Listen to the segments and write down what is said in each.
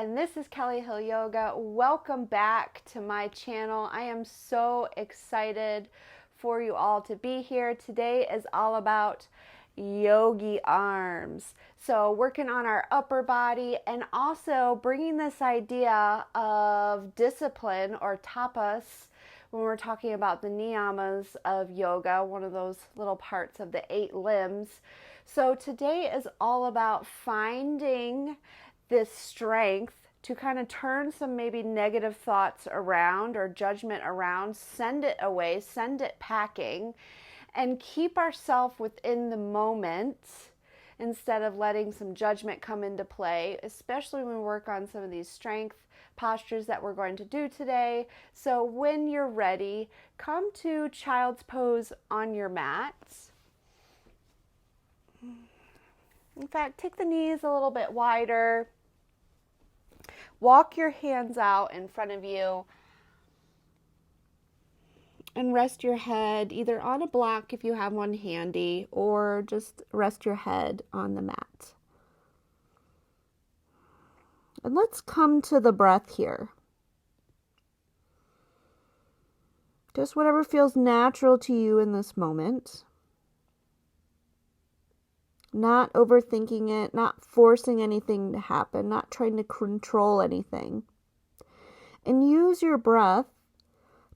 and this is Kelly Hill Yoga. Welcome back to my channel. I am so excited for you all to be here. Today is all about yogi arms. So working on our upper body and also bringing this idea of discipline or tapas when we're talking about the niyamas of yoga, one of those little parts of the 8 limbs. So today is all about finding this strength to kind of turn some maybe negative thoughts around or judgment around, send it away, send it packing, and keep ourselves within the moment instead of letting some judgment come into play, especially when we work on some of these strength postures that we're going to do today. So when you're ready, come to child's pose on your mat. In fact, take the knees a little bit wider. Walk your hands out in front of you and rest your head either on a block if you have one handy, or just rest your head on the mat. And let's come to the breath here. Just whatever feels natural to you in this moment. Not overthinking it, not forcing anything to happen, not trying to control anything. And use your breath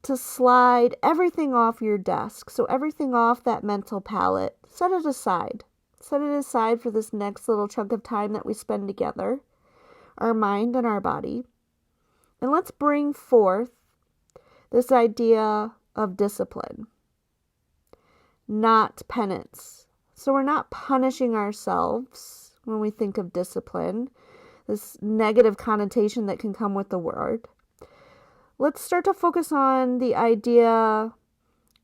to slide everything off your desk. So everything off that mental palette, set it aside. Set it aside for this next little chunk of time that we spend together, our mind and our body. And let's bring forth this idea of discipline, not penance. So we're not punishing ourselves when we think of discipline, this negative connotation that can come with the word. Let's start to focus on the idea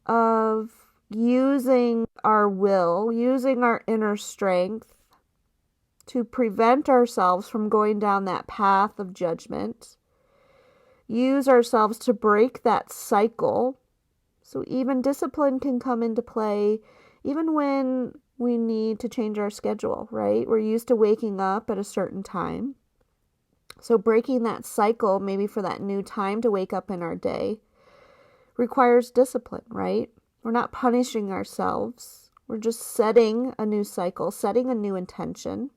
of using our will, using our inner strength to prevent ourselves from going down that path of judgment. Use ourselves to break that cycle. So even discipline can come into play even when we need to change our schedule, right? We're used to waking up at a certain time. So breaking that cycle, maybe for that new time to wake up in our day, requires discipline, right? We're not punishing ourselves. We're just setting a new cycle, setting a new intention.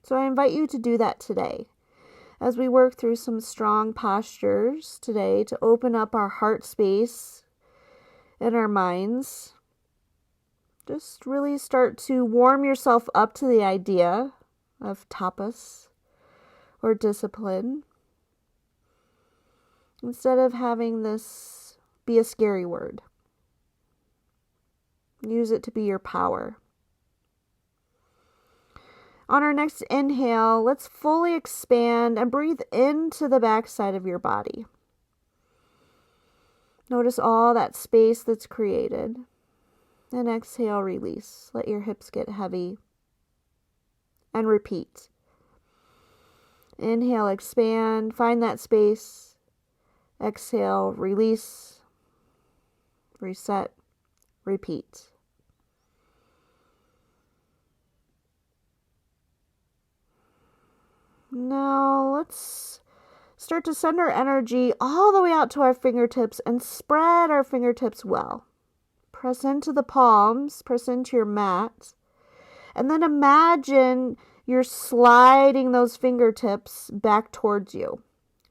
So I invite you to do that today as we work through some strong postures today to open up our heart space and our minds. Just really start to warm yourself up to the idea of tapas or discipline, instead of having this be a scary word. Use it to be your power. On our next inhale, let's fully expand and breathe into the backside of your body. Notice all that space that's created. And exhale, release. Let your hips get heavy. And repeat. Inhale, expand. Find that space. Exhale, release. Reset. Repeat. Now let's start to send our energy all the way out to our fingertips and spread our fingertips well. Press into the palms, press into your mat, and then imagine you're sliding those fingertips back towards you.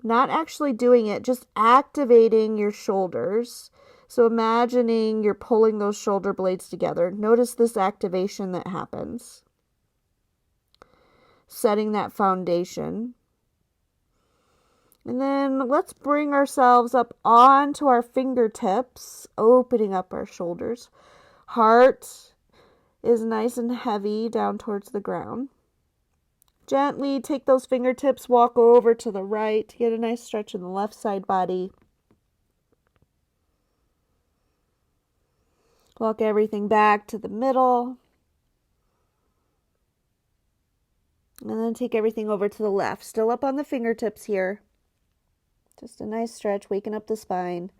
Not actually doing it, just activating your shoulders. So imagining you're pulling those shoulder blades together. Notice this activation that happens. Setting that foundation. And then let's bring ourselves up onto our fingertips, opening up our shoulders. Heart is nice and heavy down towards the ground. Gently take those fingertips, walk over to the right, get a nice stretch in the left side body. Walk everything back to the middle. And then take everything over to the left. Still up on the fingertips here. Just a nice stretch, waking up the spine,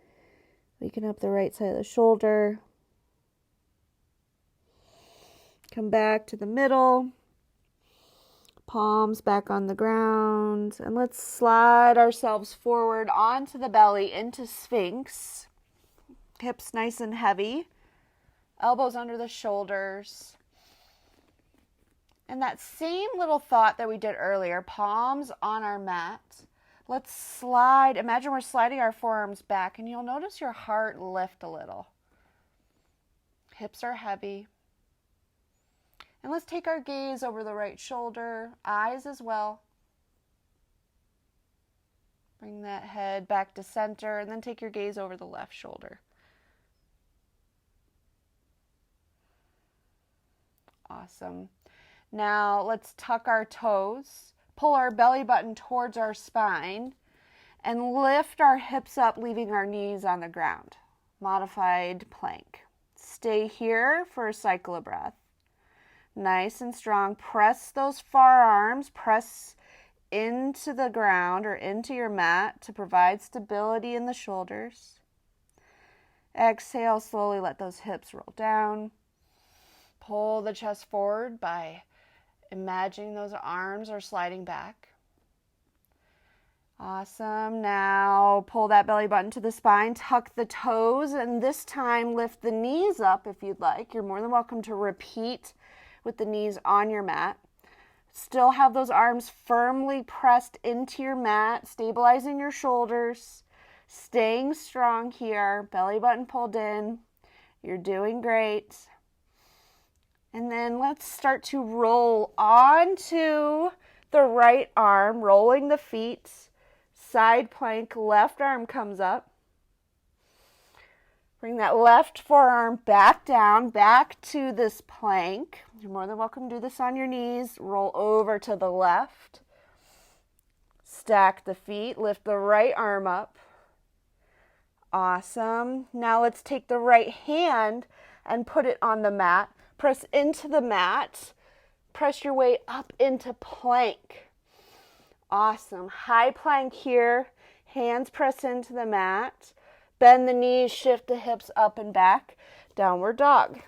waking up the right side of the shoulder. Come back to the middle. Palms back on the ground. And let's slide ourselves forward onto the belly into Sphinx. Hips nice and heavy. Elbows under the shoulders. And that same little thought that we did earlier, palms on our mat. Let's slide. Imagine we're sliding our forearms back, and you'll notice your heart lift a little. Hips are heavy. And let's take our gaze over the right shoulder, eyes as well. Bring that head back to center, and then take your gaze over the left shoulder. Awesome. Now let's tuck our toes, pull our belly button towards our spine, and lift our hips up, leaving our knees on the ground. Modified plank. Stay here for a cycle of breath. Nice and strong. Press those forearms, press into the ground or into your mat to provide stability in the shoulders. Exhale, slowly let those hips roll down. Pull the chest forward by imagining those arms are sliding back. Awesome. Now pull that belly button to the spine, tuck the toes, and this time lift the knees up if you'd like. You're more than welcome to repeat with the knees on your mat. Still have those arms firmly pressed into your mat, stabilizing your shoulders, staying strong here, belly button pulled in. You're doing great. And then let's start to roll onto the right arm, rolling the feet. Side plank, left arm comes up. Bring that left forearm back down, back to this plank. You're more than welcome to do this on your knees. Roll over to the left. Stack the feet, lift the right arm up. Awesome. Now let's take the right hand and put it on the mat. Press into the mat. Press your way up into plank. Awesome. High plank here. Hands press into the mat. Bend the knees, shift the hips up and back. Downward dog.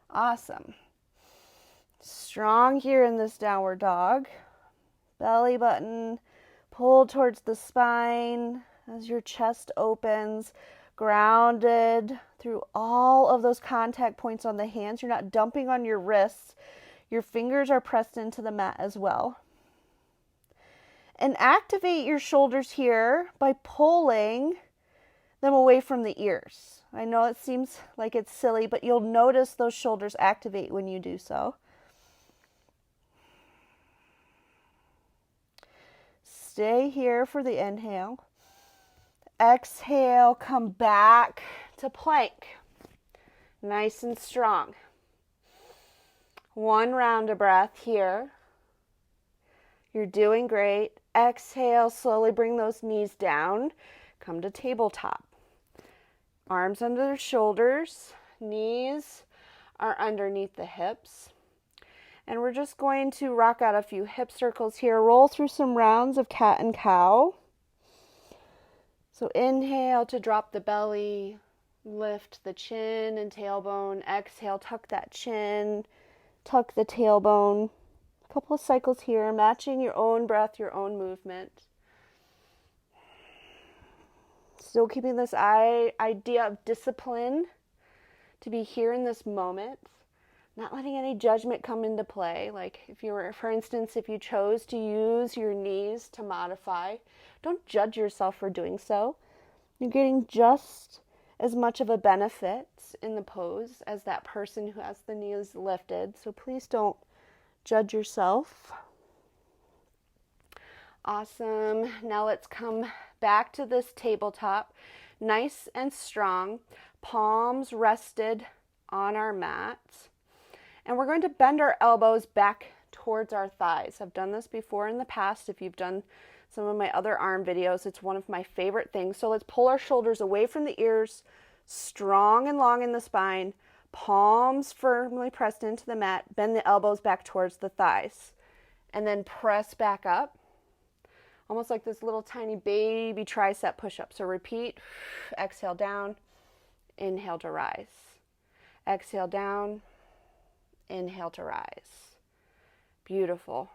Awesome. Strong here in this downward dog. Belly button pulled towards the spine as your chest opens. Grounded through all of those contact points on the hands. You're not dumping on your wrists. Your fingers are pressed into the mat as well. And activate your shoulders here by pulling them away from the ears. I know it seems like it's silly, but you'll notice those shoulders activate when you do so. Stay here for the inhale. Exhale, come back to plank. Nice and strong. One round of breath here. You're doing great. Exhale, slowly bring those knees down. Come to tabletop. Arms under the shoulders. Knees are underneath the hips. And we're just going to rock out a few hip circles here. Roll through some rounds of cat and cow. So inhale to drop the belly. Lift the chin and tailbone. Exhale, tuck that chin. Tuck the tailbone. A couple of cycles here, matching your own breath, your own movement. Still keeping this idea of discipline to be here in this moment. Not letting any judgment come into play. Like if you were, for instance, if you chose to use your knees to modify, don't judge yourself for doing so. You're getting just as much of a benefit in the pose as that person who has the knees lifted. So please don't judge yourself. Awesome. Now let's come back to this tabletop. Nice and strong. Palms rested on our mat. And we're going to bend our elbows back towards our thighs. I've done this before in the past. If you've done some of my other arm videos, it's one of my favorite things. So let's pull our shoulders away from the ears, strong and long in the spine, palms firmly pressed into the mat, bend the elbows back towards the thighs, and then press back up, almost like this little tiny baby tricep push-up. So repeat, exhale down, inhale to rise. Exhale down, inhale to rise. Beautiful.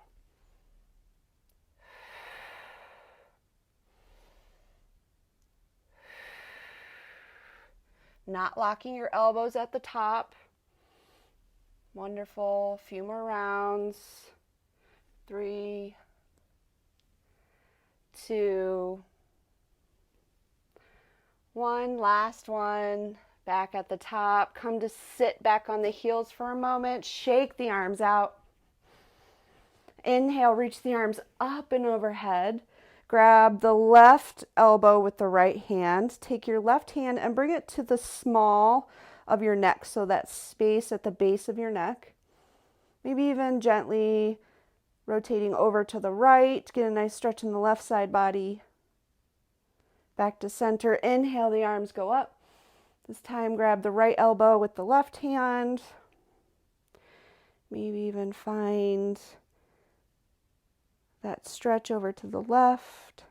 Not locking your elbows at the top. Wonderful. A few more rounds. 3, 2, 1. Last one. Back at the top. Come to sit back on the heels for a moment. Shake the arms out. Inhale, reach the arms up and overhead. Grab the left elbow with the right hand. Take your left hand and bring it to the small of your neck, so that space at the base of your neck. Maybe even gently rotating over to the right. Get a nice stretch in the left side body. Back to center. Inhale, the arms go up. This time, grab the right elbow with the left hand. Maybe even find that stretch over to the left.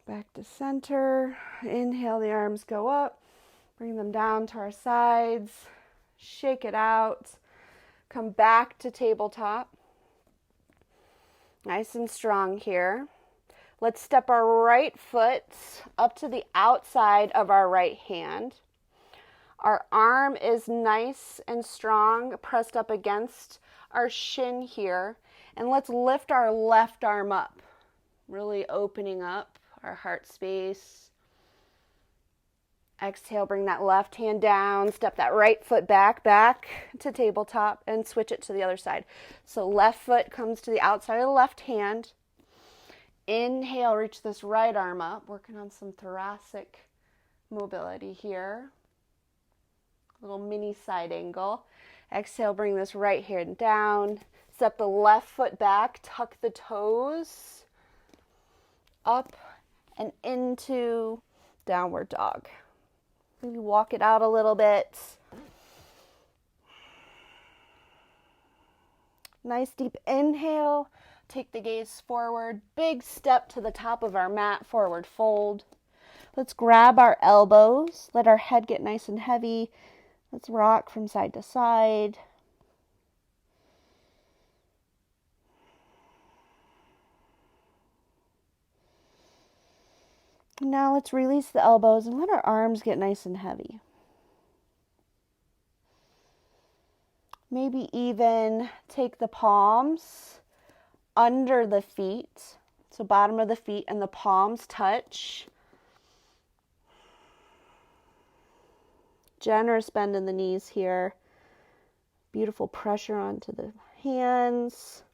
Back to center. Inhale, the arms go up. Bring them down to our sides. Shake it out. Come back to tabletop. Nice and strong here. Let's step our right foot up to the outside of our right hand. Our arm is nice and strong, pressed up against our shin here. And let's lift our left arm up, really opening up our heart space. Exhale, bring that left hand down, step that right foot back to tabletop, and switch it to the other side. So left foot comes to the outside of the left hand. Inhale, reach this right arm up, working on some thoracic mobility here. Little mini side angle. Exhale, bring this right hand down. Step the left foot back, tuck the toes up and into downward dog. Maybe walk it out a little bit. Nice deep inhale. Take the gaze forward. Big step to the top of our mat, forward fold. Let's grab our elbows. Let our head get nice and heavy. Let's rock from side to side. Now let's release the elbows and let our arms get nice and heavy. Maybe even take the palms under the feet. So bottom of the feet and the palms touch. Generous bend in the knees here. Beautiful pressure onto the hands.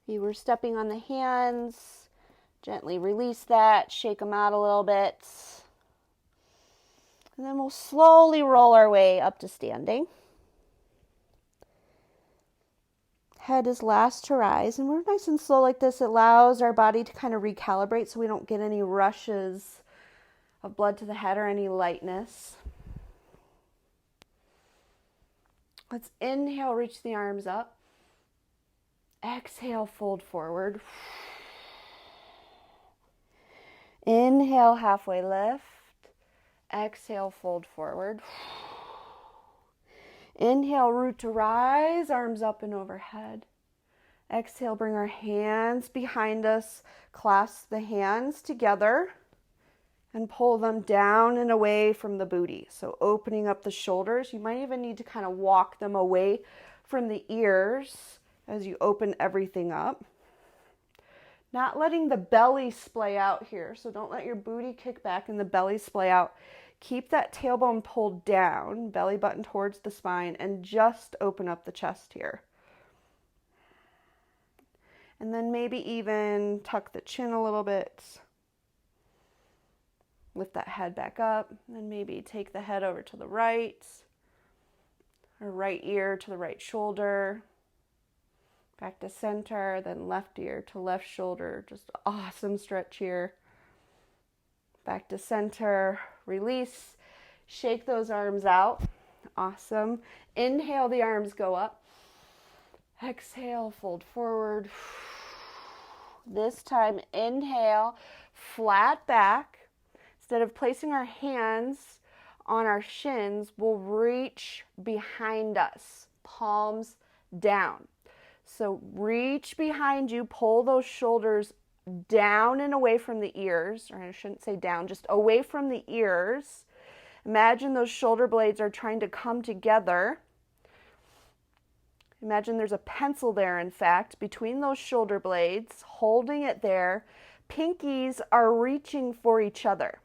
You were stepping on the hands. Gently release that. Shake them out a little bit. And then we'll slowly roll our way up to standing. Head is last to rise, and we're nice and slow like this. It allows our body to kind of recalibrate so we don't get any rushes of blood to the head or any lightness. Let's inhale, reach the arms up. Exhale, fold forward. Inhale, halfway lift. Exhale, fold forward. Inhale, root to rise, arms up and overhead. Exhale, bring our hands behind us, clasp the hands together and pull them down and away from the booty. So opening up the shoulders. You might even need to kind of walk them away from the ears as you open everything up. Not letting the belly splay out here. So don't let your booty kick back and the belly splay out. Keep that tailbone pulled down, belly button towards the spine, and just open up the chest here. And then maybe even tuck the chin a little bit. Lift that head back up, and maybe take the head over to the right, or right ear to the right shoulder. Back to center, then left ear to left shoulder. Just awesome stretch here. Back to center, release, shake those arms out. Awesome. Inhale, the arms go up. Exhale, fold forward. This time, inhale, flat back. Instead of placing our hands on our shins, we'll reach behind us, palms down. So reach behind you, pull those shoulders down and away from the ears, or I shouldn't say down, just away from the ears. Imagine those shoulder blades are trying to come together. Imagine there's a pencil there, in fact, between those shoulder blades, holding it there. Pinkies are reaching for each other.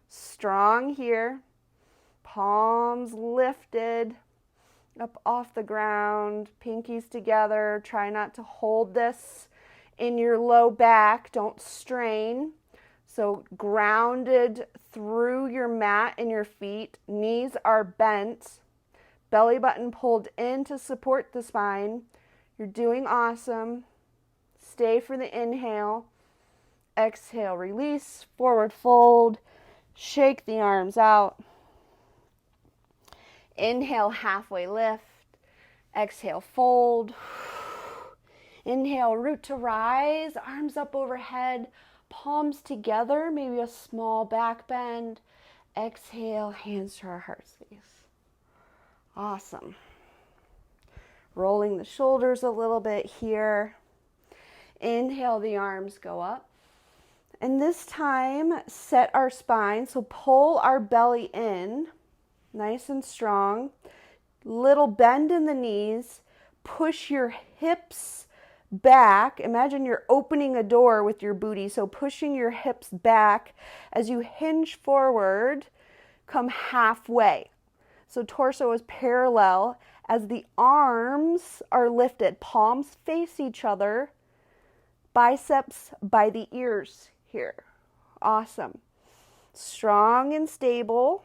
Strong here, palms lifted up off the ground, pinkies together. Try not to hold this in your low back, don't strain. So grounded through your mat and your feet, knees are bent, belly button pulled in to support the spine. You're doing awesome. Stay for the inhale. Exhale, release, forward fold. Shake the arms out. Inhale, halfway lift. Exhale, fold. Inhale, root to rise, arms up overhead, palms together, maybe a small back bend. Exhale, hands to our heart space. Awesome. Rolling the shoulders a little bit here. Inhale, the arms go up. And this time, set our spine, so pull our belly in, nice and strong. Little bend in the knees, push your hips back. Imagine you're opening a door with your booty, so pushing your hips back as you hinge forward, come halfway. So torso is parallel as the arms are lifted, palms face each other, biceps by the ears here. Awesome. Strong and stable.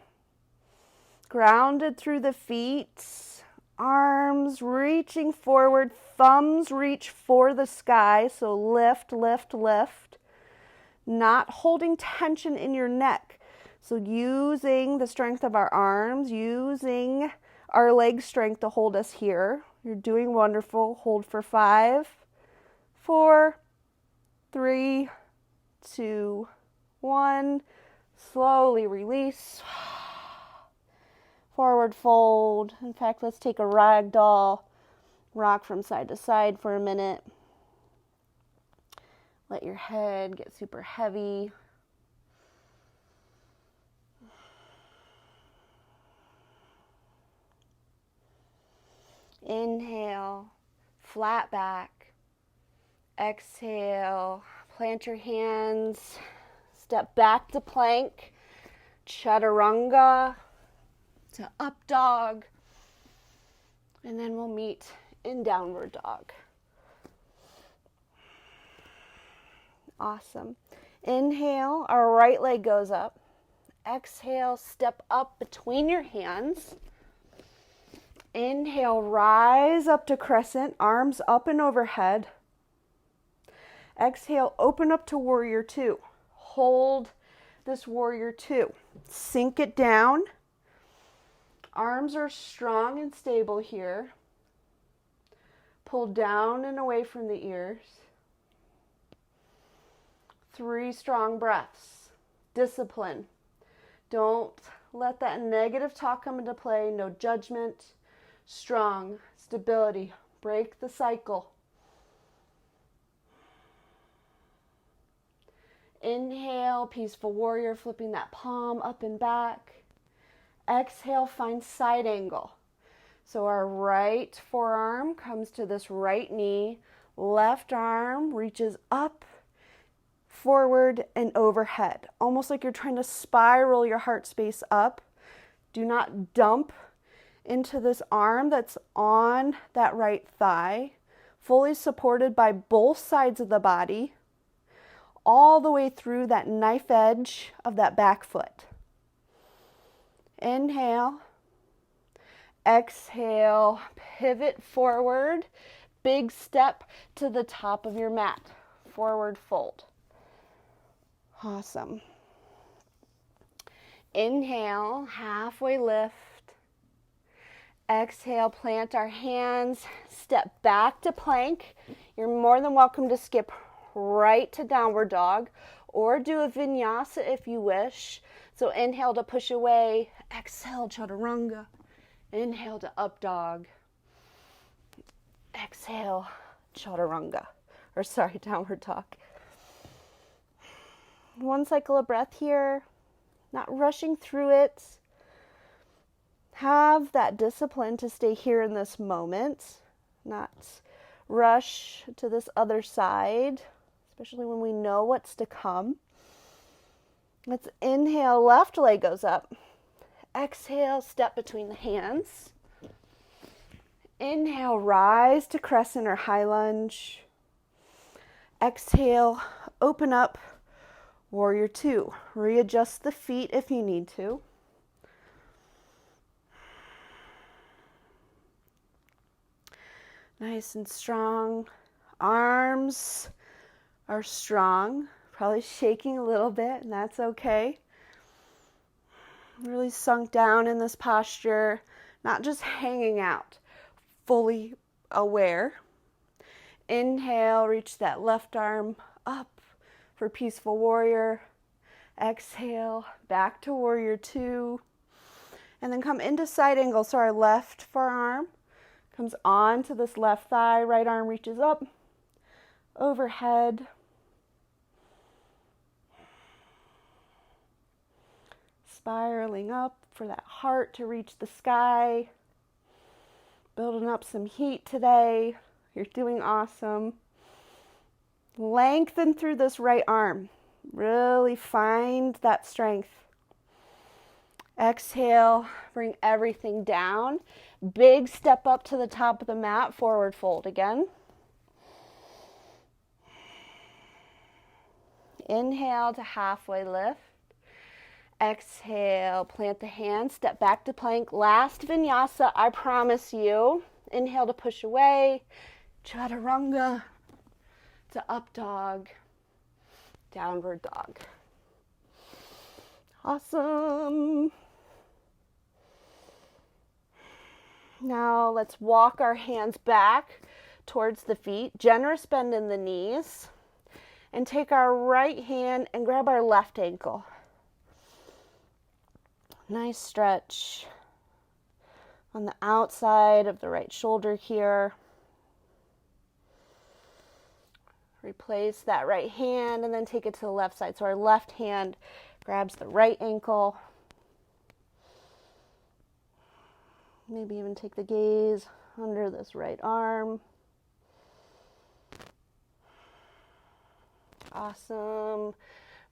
Grounded through the feet. Arms reaching forward. Thumbs reach for the sky. So lift, lift, lift. Not holding tension in your neck. So using the strength of our arms, using our leg strength to hold us here. You're doing wonderful. Hold for 5, 4, 3, 2, 1. Slowly release. Forward fold. In fact, let's take a ragdoll. Rock from side to side for a minute. Let your head get super heavy. Inhale, flat back. Exhale, plant your hands. Step back to plank. Chaturanga to up dog. And then we'll meet in downward dog. Awesome. Inhale, our right leg goes up. Exhale, step up between your hands. Inhale, rise up to crescent, arms up and overhead. Exhale, open up to warrior 2. Hold this warrior 2. Sink it down. Arms are strong and stable here. Pull down and away from the ears. 3 strong breaths. Discipline. Don't let that negative talk come into play. No judgment. Strong. Stability. Break the cycle. Inhale, peaceful warrior, flipping that palm up and back. Exhale, find side angle. So our right forearm comes to this right knee. Left arm reaches up, forward, and overhead. Almost like you're trying to spiral your heart space up. Do not dump into this arm that's on that right thigh. Fully supported by both sides of the body. All the way through that knife edge of that back foot. Inhale. Exhale. Pivot forward. Big step to the top of your mat. Forward fold. Awesome. Inhale. Halfway lift. Exhale. Plant our hands. Step back to plank. You're more than welcome to skip right to downward dog, or do a vinyasa if you wish. So inhale to push away, exhale chaturanga, inhale to up dog, exhale chaturanga, downward dog. One cycle of breath here, not rushing through it. Have that discipline to stay here in this moment, not rush to this other side, especially when we know what's to come. Let's inhale, left leg goes up. Exhale, step between the hands. Inhale, rise to crescent or high lunge. Exhale, open up, warrior two. Readjust the feet if you need to. Nice and strong. Arms are strong. Probably shaking a little bit, and that's okay. Really sunk down in this posture, not just hanging out, fully aware. Inhale, reach that left arm up for peaceful warrior. Exhale, back to warrior two. And then come into side angle, so our left forearm comes onto this left thigh, right arm reaches up, overhead. Spiraling up for that heart to reach the sky. Building up some heat today. You're doing awesome. Lengthen through this right arm. Really find that strength. Exhale, bring everything down. Big step up to the top of the mat, forward fold again. Inhale to halfway lift. Exhale, plant the hands, step back to plank. Last vinyasa, I promise you. Inhale to push away. Chaturanga to up dog. Downward dog. Awesome. Now let's walk our hands back towards the feet. Generous bend in the knees. And take our right hand and grab our left ankle. Nice stretch on the outside of the right shoulder here. Replace that right hand and then take it to the left side. So our left hand grabs the right ankle. Maybe even take the gaze under this right arm. Awesome.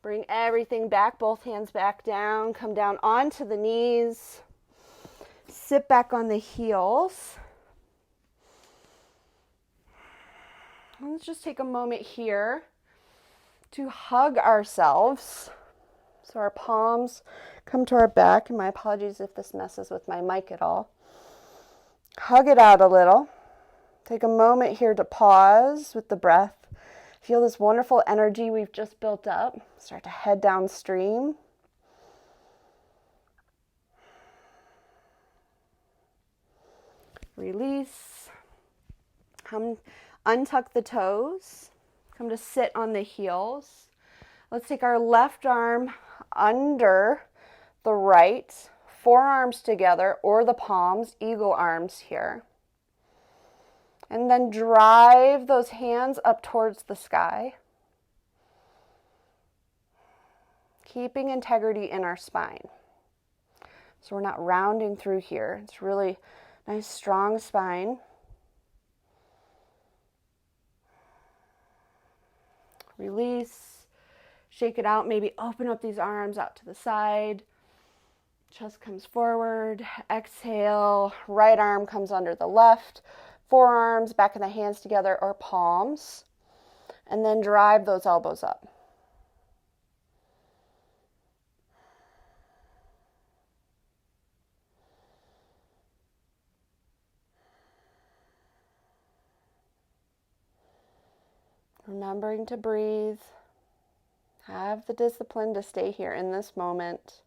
Bring everything back, both hands back down. Come down onto the knees. Sit back on the heels. Let's just take a moment here to hug ourselves. So our palms come to our back. And my apologies if this messes with my mic at all. Hug it out a little. Take a moment here to pause with the breath. Feel this wonderful energy we've just built up. Start to head downstream. Release. Come, untuck the toes. Come to sit on the heels. Let's take our left arm under the right, forearms together, or the palms, eagle arms here. And then drive those hands up towards the sky. Keeping integrity in our spine. So we're not rounding through here. It's really nice, strong spine. Release. Shake it out. Maybe open up these arms out to the side. Chest comes forward. Exhale. Right arm comes under the left. Forearms, back of the hands together, or palms. And then drive those elbows up. Remembering to breathe. Have the discipline to stay here in this moment.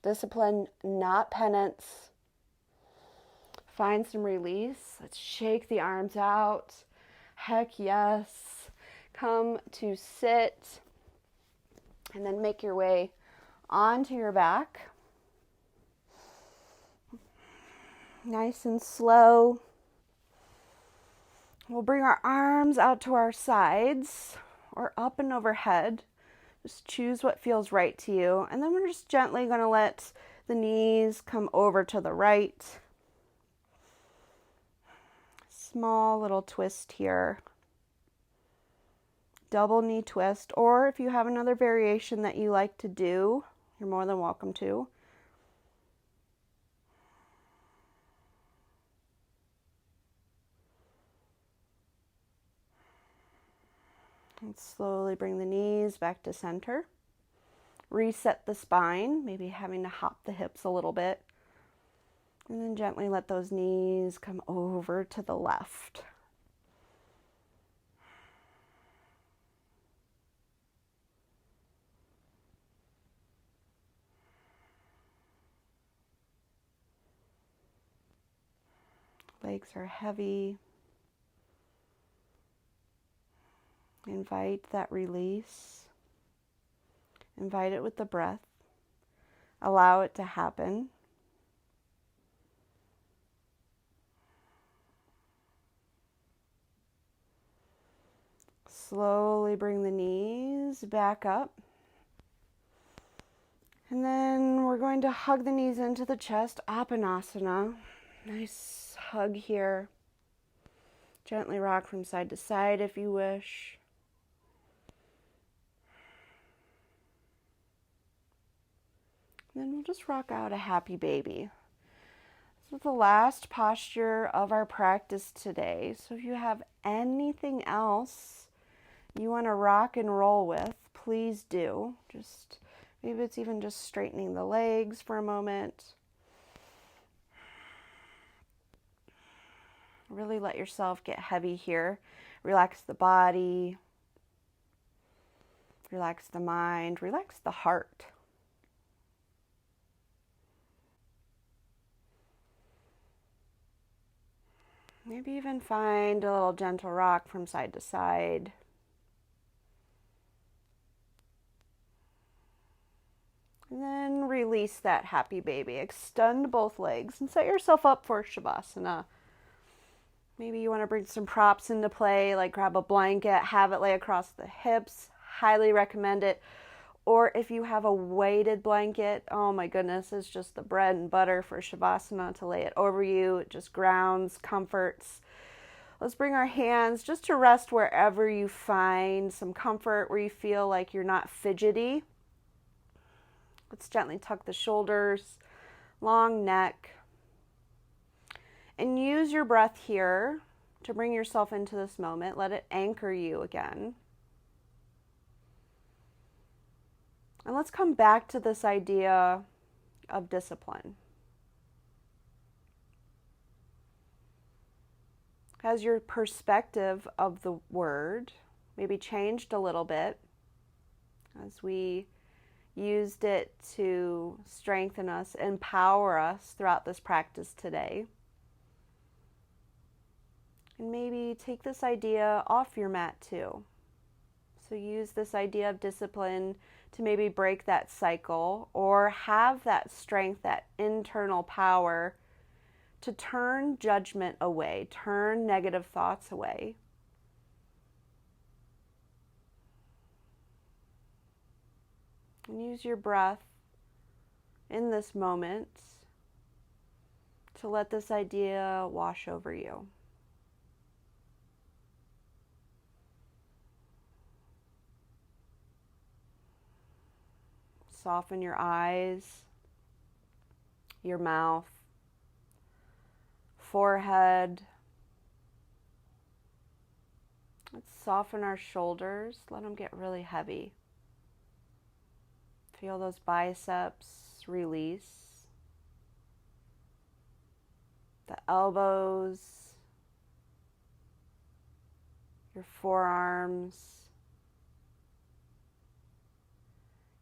Discipline, not penance. Find some release. Let's shake the arms out. Heck yes. Come to sit. And then make your way onto your back. Nice and slow. We'll bring our arms out to our sides or up and overhead. Just choose what feels right to you. And then we're just gently going to let the knees come over to the right. Small little twist here. Double knee twist. Or if you have another variation that you like to do, you're more than welcome to. And slowly bring the knees back to center. Reset the spine, maybe having to hop the hips a little bit. And then gently let those knees come over to the left. Legs are heavy. Invite that release. Invite it with the breath. Allow it to happen. Slowly bring the knees back up. And then we're going to hug the knees into the chest, Apanasana. Nice hug here. Gently rock from side to side if you wish. Then we'll just rock out a happy baby. This is the last posture of our practice today. So if you have anything else you want to rock and roll with, please do. Just maybe it's even just straightening the legs for a moment. Really let yourself get heavy here. Relax the body. Relax the mind. Relax the heart. Maybe even find a little gentle rock from side to side. And then release that happy baby. Extend both legs and set yourself up for Shavasana. Maybe you want to bring some props into play, like grab a blanket, have it lay across the hips. Highly recommend it. Or if you have a weighted blanket, oh my goodness, it's just the bread and butter for Shavasana to lay it over you. It just grounds, comforts. Let's bring our hands just to rest wherever you find some comfort, where you feel like you're not fidgety. Let's gently tuck the shoulders, long neck. And use your breath here to bring yourself into this moment. Let it anchor you again. And let's come back to this idea of discipline. Has your perspective of the word maybe changed a little bit as we used it to strengthen us, empower us throughout this practice today? And maybe take this idea off your mat too. So use this idea of discipline to maybe break that cycle, or have that strength, that internal power to turn judgment away, turn negative thoughts away. And use your breath in this moment to let this idea wash over you. Soften your eyes, your mouth, forehead. Let's soften our shoulders. Let them get really heavy. Feel those biceps release. The elbows, your forearms,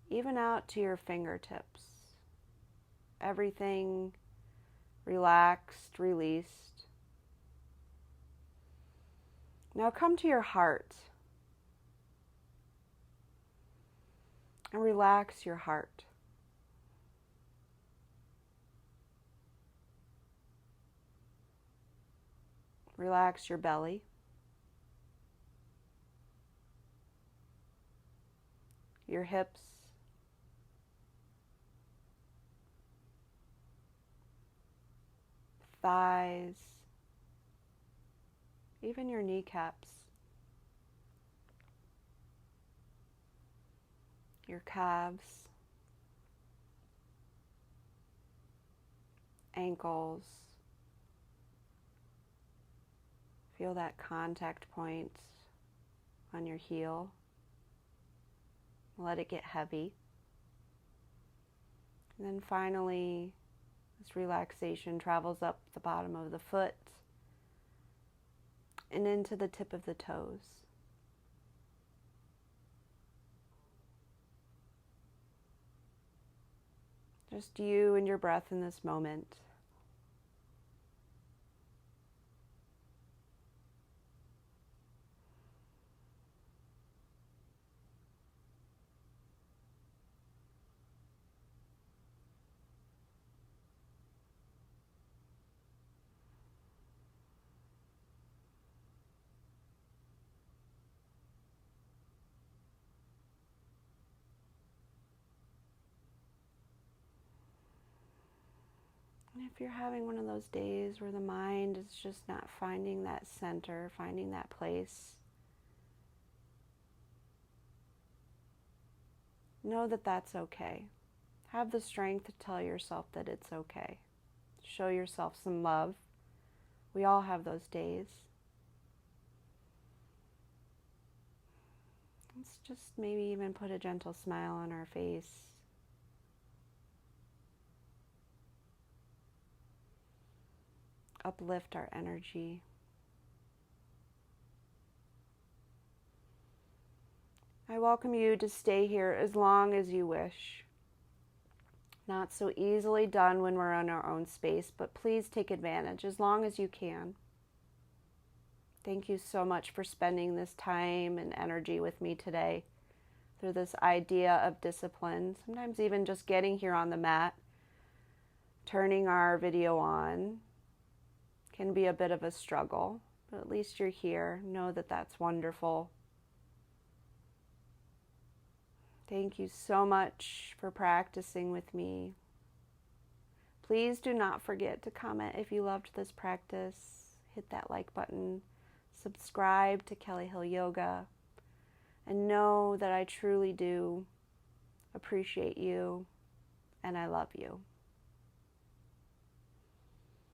even out to your fingertips. Everything relaxed, released. Now come to your heart. and relax your heart. Relax your belly. Your hips. Thighs. Even your kneecaps. Your calves. Ankles. Feel that contact point on your heel. Let it get heavy. And then finally, this relaxation travels up the bottom of the foot and into the tip of the toes. Just you and your breath in this moment. And if you're having one of those days where the mind is just not finding that center, finding that place, know that that's okay. Have the strength to tell yourself that it's okay. Show yourself some love. We all have those days. Let's just maybe even put a gentle smile on our face. Uplift our energy. I welcome you to stay here as long as you wish. Not so easily done when we're in our own space, but please take advantage as long as you can. Thank you so much for spending this time and energy with me today through this idea of discipline. Sometimes even just getting here on the mat, turning our video on can be a bit of a struggle, but at least you're here. Know that that's wonderful. Thank you so much for practicing with me. Please do not forget to comment if you loved this practice. Hit that like button. Subscribe to Kelly Hill Yoga. And know that I truly do appreciate you and I love you.